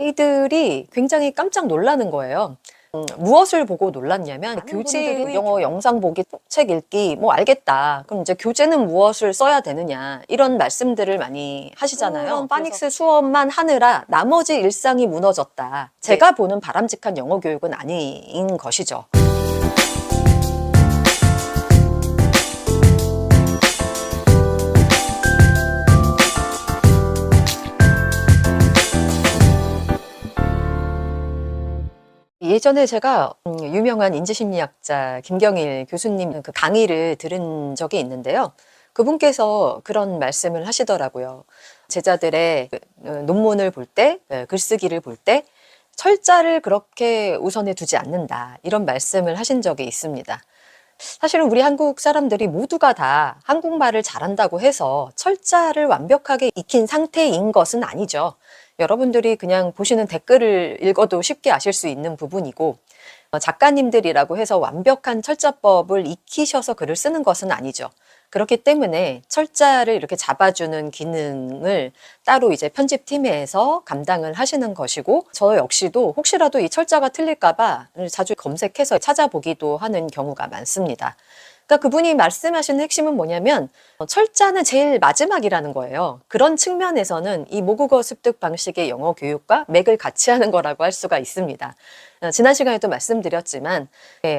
아이들이 굉장히 깜짝 놀라는 거예요. 무엇을 보고 놀랐냐면 교재 영어 영상 보기, 책 읽기 뭐 알겠다. 그럼 이제 교재는 무엇을 써야 되느냐 이런 말씀들을 많이 하시잖아요. 그런 파닉스 수업만 하느라 나머지 일상이 무너졌다. 제가 보는 바람직한 영어 교육은 아닌 것이죠. 예전에 제가 유명한 인지심리학자 김경일 교수님 그 강의를 들은 적이 있는데요. 그분께서 그런 말씀을 하시더라고요. 제자들의 논문을 볼 때, 글쓰기를 볼 때 철자를 그렇게 우선에 두지 않는다. 이런 말씀을 하신 적이 있습니다. 사실은 우리 한국 사람들이 모두가 다 한국말을 잘한다고 해서 철자를 완벽하게 익힌 상태인 것은 아니죠. 여러분들이 그냥 보시는 댓글을 읽어도 쉽게 아실 수 있는 부분이고, 작가님들이라고 해서 완벽한 철자법을 익히셔서 글을 쓰는 것은 아니죠. 그렇기 때문에 철자를 이렇게 잡아주는 기능을 따로 이제 편집팀에서 감당을 하시는 것이고, 저 역시도 혹시라도 이 철자가 틀릴까봐 자주 검색해서 찾아보기도 하는 경우가 많습니다. 그러니까 그분이 말씀하시는 핵심은 뭐냐면 철자는 제일 마지막이라는 거예요. 그런 측면에서는 이 모국어 습득 방식의 영어 교육과 맥을 같이 하는 거라고 할 수가 있습니다. 지난 시간에도 말씀드렸지만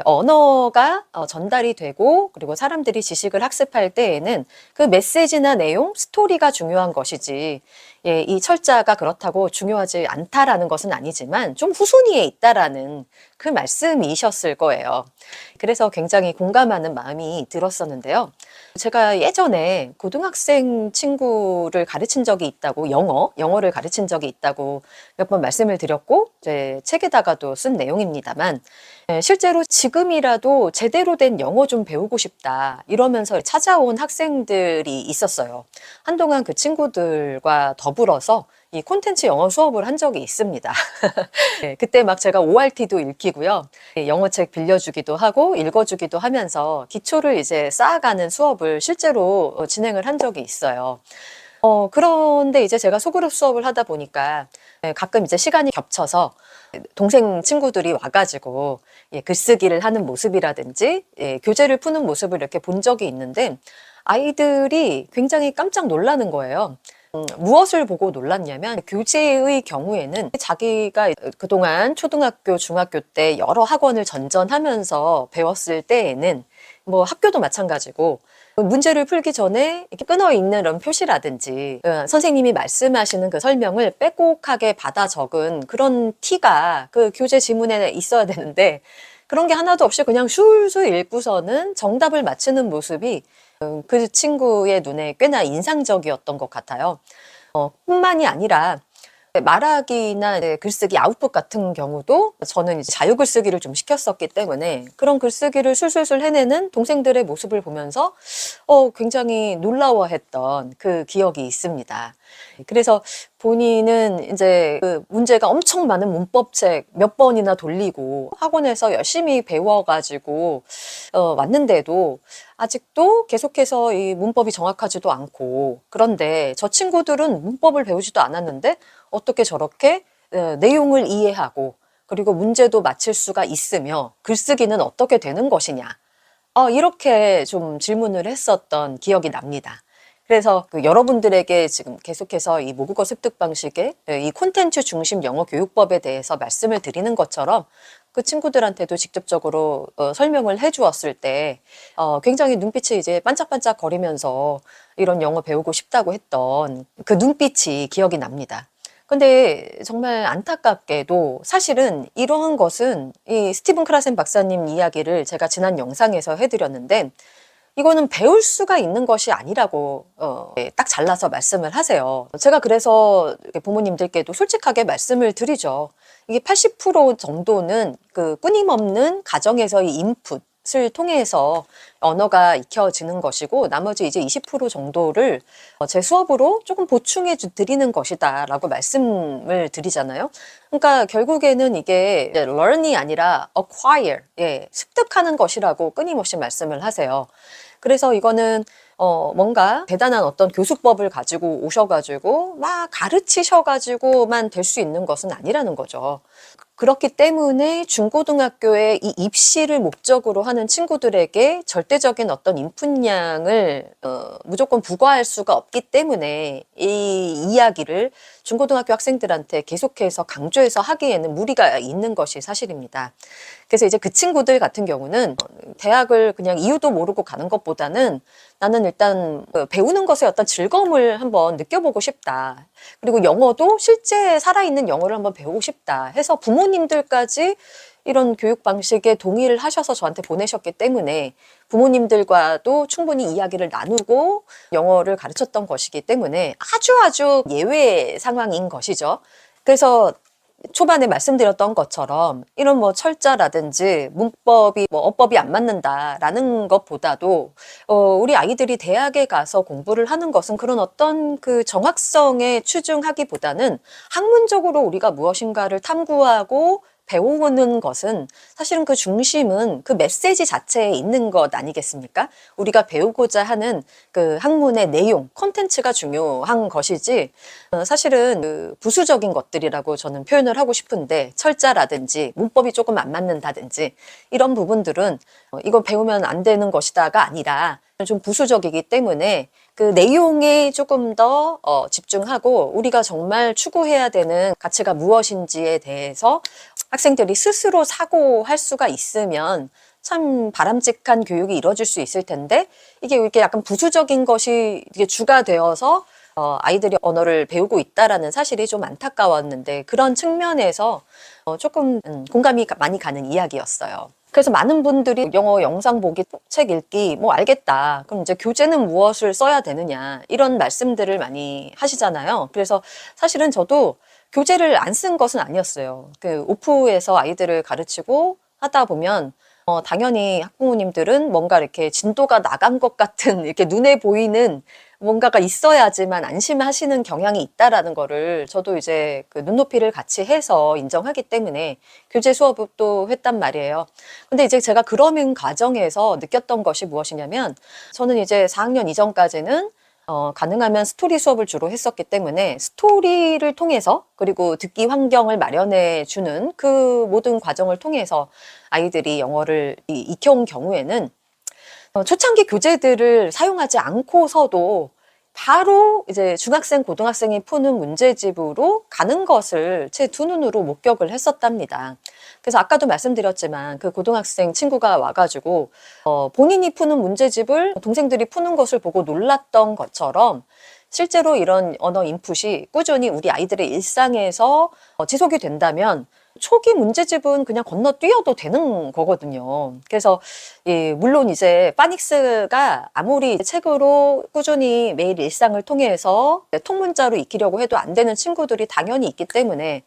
언어가 전달이 되고 그리고 사람들이 지식을 학습할 때에는 그 메시지나 내용, 스토리가 중요한 것이지 이 철자가 그렇다고 중요하지 않다라는 것은 아니지만 좀 후순위에 있다라는 그 말씀이셨을 거예요. 그래서 굉장히 공감하는 마음이 들었었는데요. 제가 예전에 고등학생 친구를 가르친 적이 있다고, 영어를 가르친 적이 있다고 몇 번 말씀을 드렸고, 이제 책에다가도 쓴 내용입니다만, 실제로 지금이라도 제대로 된 영어 좀 배우고 싶다 이러면서 찾아온 학생들이 있었어요. 한동안 그 친구들과 더불어서 이 콘텐츠 영어 수업을 한 적이 있습니다. 그때 막 제가 ORT도 읽히고요. 영어책 빌려주기도 하고 읽어주기도 하면서 기초를 이제 쌓아가는 수업을 실제로 진행을 한 적이 있어요. 그런데 이제 제가 소그룹 수업을 하다 보니까 가끔 이제 시간이 겹쳐서 동생 친구들이 와가지고 글쓰기를 하는 모습이라든지 교재를 푸는 모습을 이렇게 본 적이 있는데 아이들이 굉장히 깜짝 놀라는 거예요. 무엇을 보고 놀랐냐면 교재의 경우에는 자기가 그동안 초등학교, 중학교 때 여러 학원을 전전하면서 배웠을 때에는 뭐 학교도 마찬가지고 문제를 풀기 전에 이렇게 끊어 읽는 이런 표시라든지 선생님이 말씀하시는 그 설명을 빼곡하게 받아 적은 그런 티가 그 교재 지문에 있어야 되는데 그런 게 하나도 없이 그냥 술술 읽고서는 정답을 맞추는 모습이 그 친구의 눈에 꽤나 인상적이었던 것 같아요. 뿐만이 아니라 말하기나 글쓰기 아웃풋 같은 경우도 저는 이제 자유글쓰기를 좀 시켰었기 때문에 그런 글쓰기를 술술술 해내는 동생들의 모습을 보면서 굉장히 놀라워했던 그 기억이 있습니다. 그래서 본인은 이제 그 문제가 엄청 많은 문법책 몇 번이나 돌리고 학원에서 열심히 배워가지고 왔는데도 아직도 계속해서 이 문법이 정확하지도 않고 그런데 저 친구들은 문법을 배우지도 않았는데 어떻게 저렇게 내용을 이해하고 그리고 문제도 맞힐 수가 있으며 글쓰기는 어떻게 되는 것이냐 이렇게 좀 질문을 했었던 기억이 납니다. 그래서 여러분들에게 지금 계속해서 이 모국어 습득 방식의 이 콘텐츠 중심 영어 교육법에 대해서 말씀을 드리는 것처럼 그 친구들한테도 직접적으로 설명을 해 주었을 때 굉장히 눈빛이 이제 반짝반짝 거리면서 이런 영어 배우고 싶다고 했던 그 눈빛이 기억이 납니다. 근데 정말 안타깝게도 사실은 이러한 것은 이 스티븐 크라센 박사님 이야기를 제가 지난 영상에서 해드렸는데 이거는 배울 수가 있는 것이 아니라고 딱 잘라서 말씀을 하세요. 제가 그래서 부모님들께도 솔직하게 말씀을 드리죠. 이게 80% 정도는 그 끊임없는 가정에서의 인풋을 통해서 언어가 익혀지는 것이고 나머지 이제 20% 정도를 제 수업으로 조금 보충해 드리는 것이다 라고 말씀을 드리잖아요. 그러니까 결국에는 이게 learn이 아니라 acquire, 습득하는 것이라고 끊임없이 말씀을 하세요. 그래서 이거는 뭔가 대단한 어떤 교수법을 가지고 오셔가지고 막 가르치셔가지고만 될 수 있는 것은 아니라는 거죠. 그렇기 때문에 중고등학교에 이 입시를 목적으로 하는 친구들에게 절대적인 어떤 인풋량을 무조건 부과할 수가 없기 때문에 이 이야기를 중고등학교 학생들한테 계속해서 강조해서 하기에는 무리가 있는 것이 사실입니다. 그래서 이제 그 친구들 같은 경우는 대학을 그냥 이유도 모르고 가는 것보다는 나는 일단 배우는 것의 어떤 즐거움을 한번 느껴보고 싶다. 그리고 영어도 실제 살아있는 영어를 한번 배우고 싶다 해서 부모님들까지 이런 교육 방식에 동의를 하셔서 저한테 보내셨기 때문에 부모님들과도 충분히 이야기를 나누고 영어를 가르쳤던 것이기 때문에 아주 예외 상황인 것이죠. 그래서 초반에 말씀드렸던 것처럼 이런 뭐 철자라든지 문법이 뭐 어법이 안 맞는다라는 것보다도 우리 아이들이 대학에 가서 공부를 하는 것은 그런 어떤 그 정확성에 추중하기보다는 학문적으로 우리가 무엇인가를 탐구하고 배우는 것은 사실은 그 중심은 그 메시지 자체에 있는 것 아니겠습니까? 우리가 배우고자 하는 그 학문의 내용, 콘텐츠가 중요한 것이지 사실은 그 부수적인 것들이라고 저는 표현을 하고 싶은데 철자라든지 문법이 조금 안 맞는다든지 이런 부분들은 이거 배우면 안 되는 것이다가 아니라 좀 부수적이기 때문에 그 내용에 조금 더 집중하고 우리가 정말 추구해야 되는 가치가 무엇인지에 대해서 학생들이 스스로 사고할 수가 있으면 참 바람직한 교육이 이루어질 수 있을 텐데 이게 이렇게 약간 부수적인 것이 이게 주가 되어서 아이들이 언어를 배우고 있다라는 사실이 좀 안타까웠는데 그런 측면에서 조금 공감이 많이 가는 이야기였어요. 그래서 많은 분들이 영어 영상 보기, 책 읽기, 뭐 알겠다. 그럼 이제 교재는 무엇을 써야 되느냐 이런 말씀들을 많이 하시잖아요. 그래서 사실은 저도 교재를 안 쓴 것은 아니었어요. 그 오프에서 아이들을 가르치고 하다 보면 당연히 학부모님들은 뭔가 이렇게 진도가 나간 것 같은 이렇게 눈에 보이는 뭔가가 있어야지만 안심하시는 경향이 있다라는 거를 저도 이제 그 눈높이를 같이 해서 인정하기 때문에 교재 수업도 했단 말이에요. 근데 이제 제가 그러는 과정에서 느꼈던 것이 무엇이냐면 저는 이제 4학년 이전까지는 가능하면 스토리 수업을 주로 했었기 때문에 스토리를 통해서 그리고 듣기 환경을 마련해 주는 그 모든 과정을 통해서 아이들이 영어를 익혀온 경우에는 초창기 교재들을 사용하지 않고서도 바로 이제 중학생, 고등학생이 푸는 문제집으로 가는 것을 제 두 눈으로 목격을 했었답니다. 그래서 아까도 말씀드렸지만 그 고등학생 친구가 와가지고 본인이 푸는 문제집을 동생들이 푸는 것을 보고 놀랐던 것처럼 실제로 이런 언어 인풋이 꾸준히 우리 아이들의 일상에서 지속이 된다면 초기 문제집은 그냥 건너뛰어도 되는 거거든요. 그래서 물론 이제 파닉스가 아무리 책으로 꾸준히 매일 일상을 통해서 통문자로 익히려고 해도 안 되는 친구들이 당연히 있기 때문에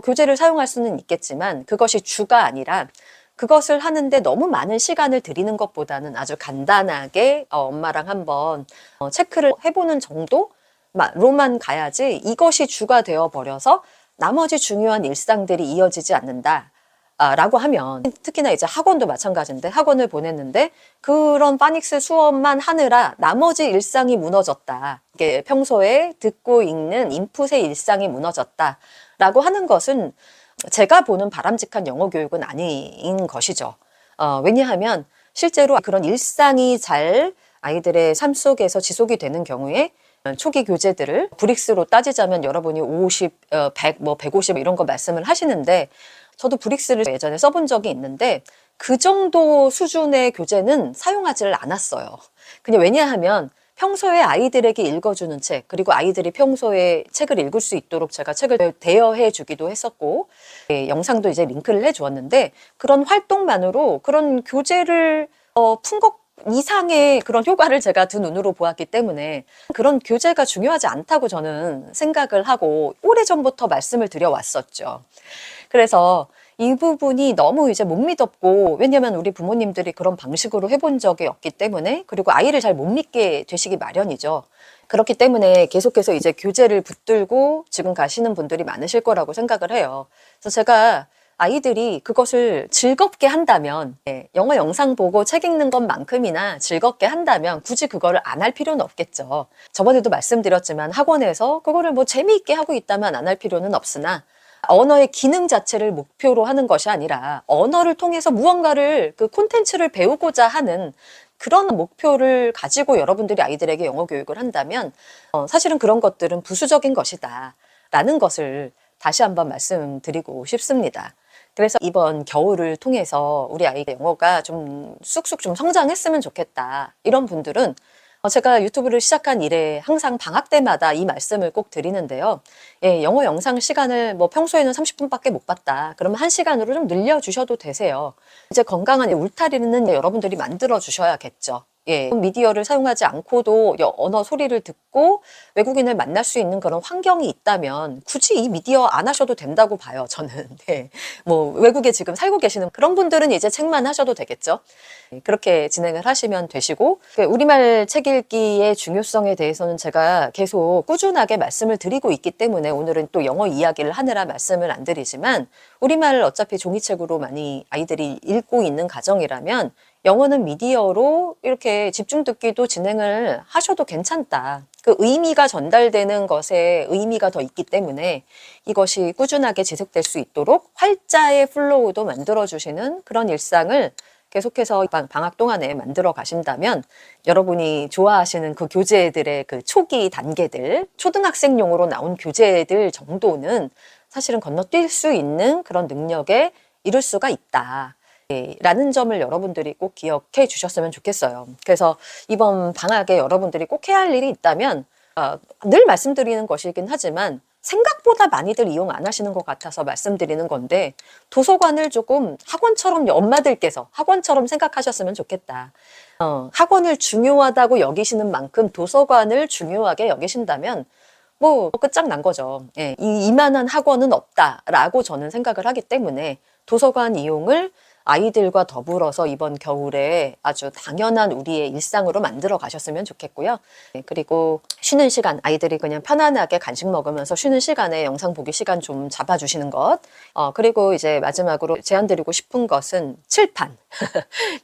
교재를 사용할 수는 있겠지만 그것이 주가 아니라 그것을 하는데 너무 많은 시간을 들이는 것보다는 아주 간단하게 엄마랑 한번 체크를 해보는 정도로만 가야지 이것이 주가 되어버려서 나머지 중요한 일상들이 이어지지 않는다. 라고 하면 특히나 이제 학원도 마찬가지인데 학원을 보냈는데 그런 파닉스 수업만 하느라 나머지 일상이 무너졌다. 이게 평소에 듣고 읽는 인풋의 일상이 무너졌다. 라고 하는 것은 제가 보는 바람직한 영어 교육은 아닌 것이죠. 왜냐하면 실제로 그런 일상이 잘 아이들의 삶 속에서 지속이 되는 경우에 초기 교재들을 브릭스로 따지자면 여러분이 50, 100, 뭐 150 이런 거 말씀을 하시는데 저도 브릭스를 예전에 써본 적이 있는데 그 정도 수준의 교재는 사용하지를 않았어요. 그냥 왜냐하면 평소에 아이들에게 읽어주는 책 그리고 아이들이 평소에 책을 읽을 수 있도록 제가 책을 대여해 주기도 했었고 영상도 이제 링크를 해 주었는데 그런 활동만으로 그런 교재를 푼 것 이상의 그런 효과를 제가 두 눈으로 보았기 때문에 그런 교재가 중요하지 않다고 저는 생각을 하고 오래전부터 말씀을 드려왔었죠. 그래서 이 부분이 너무 이제 못 믿었고 왜냐면 우리 부모님들이 그런 방식으로 해본 적이 없기 때문에 그리고 아이를 잘 못 믿게 되시기 마련이죠. 그렇기 때문에 계속해서 이제 교재를 붙들고 지금 가시는 분들이 많으실 거라고 생각을 해요. 그래서 제가 아이들이 그것을 즐겁게 한다면, 영어 영상 보고 책 읽는 것만큼이나 즐겁게 한다면 굳이 그거를 안 할 필요는 없겠죠. 저번에도 말씀드렸지만 학원에서 그거를 뭐 재미있게 하고 있다면 안 할 필요는 없으나, 언어의 기능 자체를 목표로 하는 것이 아니라 언어를 통해서 무언가를 그 콘텐츠를 배우고자 하는 그런 목표를 가지고 여러분들이 아이들에게 영어 교육을 한다면 사실은 그런 것들은 부수적인 것이다 라는 것을 다시 한번 말씀드리고 싶습니다. 그래서 이번 겨울을 통해서 우리 아이의 영어가 좀 쑥쑥 좀 성장했으면 좋겠다 이런 분들은 제가 유튜브를 시작한 이래 항상 방학 때마다 이 말씀을 꼭 드리는데요. 영어 영상 시간을 뭐 평소에는 30분밖에 못 봤다. 그러면 1시간으로 좀 늘려주셔도 되세요. 이제 건강한 울타리는 여러분들이 만들어 주셔야겠죠. 미디어를 사용하지 않고도 언어 소리를 듣고 외국인을 만날 수 있는 그런 환경이 있다면 굳이 이 미디어 안 하셔도 된다고 봐요, 저는. 뭐 외국에 지금 살고 계시는 그런 분들은 이제 책만 하셔도 되겠죠. 그렇게 진행을 하시면 되시고, 우리말 책 읽기의 중요성에 대해서는 제가 계속 꾸준하게 말씀을 드리고 있기 때문에 오늘은 또 영어 이야기를 하느라 말씀을 안 드리지만, 우리말을 어차피 종이책으로 많이 아이들이 읽고 있는 가정이라면 영어는 미디어로 이렇게 집중 듣기도 진행을 하셔도 괜찮다. 그 의미가 전달되는 것에 의미가 더 있기 때문에 이것이 꾸준하게 지속될 수 있도록 활자의 플로우도 만들어주시는 그런 일상을 계속해서 방학 동안에 만들어 가신다면 여러분이 좋아하시는 그 교재들의 그 초기 단계들, 초등학생용으로 나온 교재들 정도는 사실은 건너뛸 수 있는 그런 능력에 이룰 수가 있다. 라는 점을 여러분들이 꼭 기억해 주셨으면 좋겠어요. 그래서 이번 방학에 여러분들이 꼭 해야 할 일이 있다면 늘 말씀드리는 것이긴 하지만 생각보다 많이들 이용 안 하시는 것 같아서 말씀드리는 건데, 도서관을 조금 학원처럼 엄마들께서 학원처럼 생각하셨으면 좋겠다. 학원을 중요하다고 여기시는 만큼 도서관을 중요하게 여기신다면 뭐 끝장난 거죠. 이만한 학원은 없다라고 저는 생각을 하기 때문에 도서관 이용을 아이들과 더불어서 이번 겨울에 아주 당연한 우리의 일상으로 만들어 가셨으면 좋겠고요. 그리고 쉬는 시간, 아이들이 그냥 편안하게 간식 먹으면서 쉬는 시간에 영상 보기 시간 좀 잡아주시는 것. 그리고 이제 마지막으로 제안드리고 싶은 것은 칠판.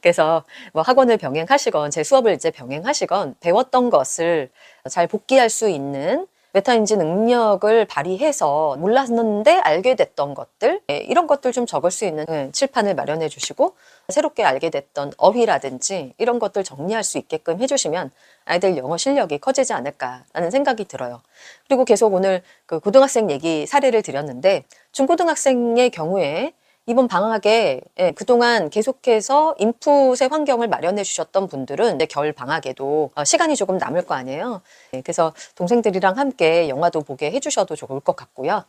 그래서 뭐 학원을 병행하시건 제 수업을 이제 병행하시건 배웠던 것을 잘 복기할 수 있는 메타인지 능력을 발휘해서 몰랐는데 알게 됐던 것들, 이런 것들 좀 적을 수 있는 칠판을 마련해 주시고, 새롭게 알게 됐던 어휘라든지 이런 것들 정리할 수 있게끔 해주시면 아이들 영어 실력이 커지지 않을까라는 생각이 들어요. 그리고 계속 오늘 그 고등학생 얘기 사례를 드렸는데, 중고등학생의 경우에 이번 방학에 그동안 계속해서 인풋의 환경을 마련해 주셨던 분들은 겨울 방학에도 시간이 조금 남을 거 아니에요. 그래서 동생들이랑 함께 영화도 보게 해주셔도 좋을 것 같고요.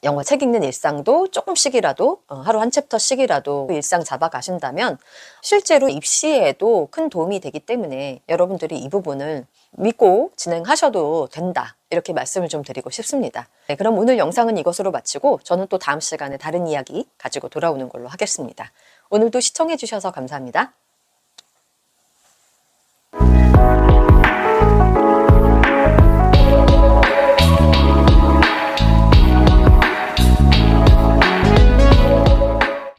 영어 책 읽는 일상도 조금씩이라도 하루 한 챕터씩이라도 일상 잡아 가신다면 실제로 입시에도 큰 도움이 되기 때문에 여러분들이 이 부분을 믿고 진행하셔도 된다, 이렇게 말씀을 좀 드리고 싶습니다. 그럼 오늘 영상은 이것으로 마치고 저는 또 다음 시간에 다른 이야기 가지고 돌아오는 걸로 하겠습니다. 오늘도 시청해 주셔서 감사합니다.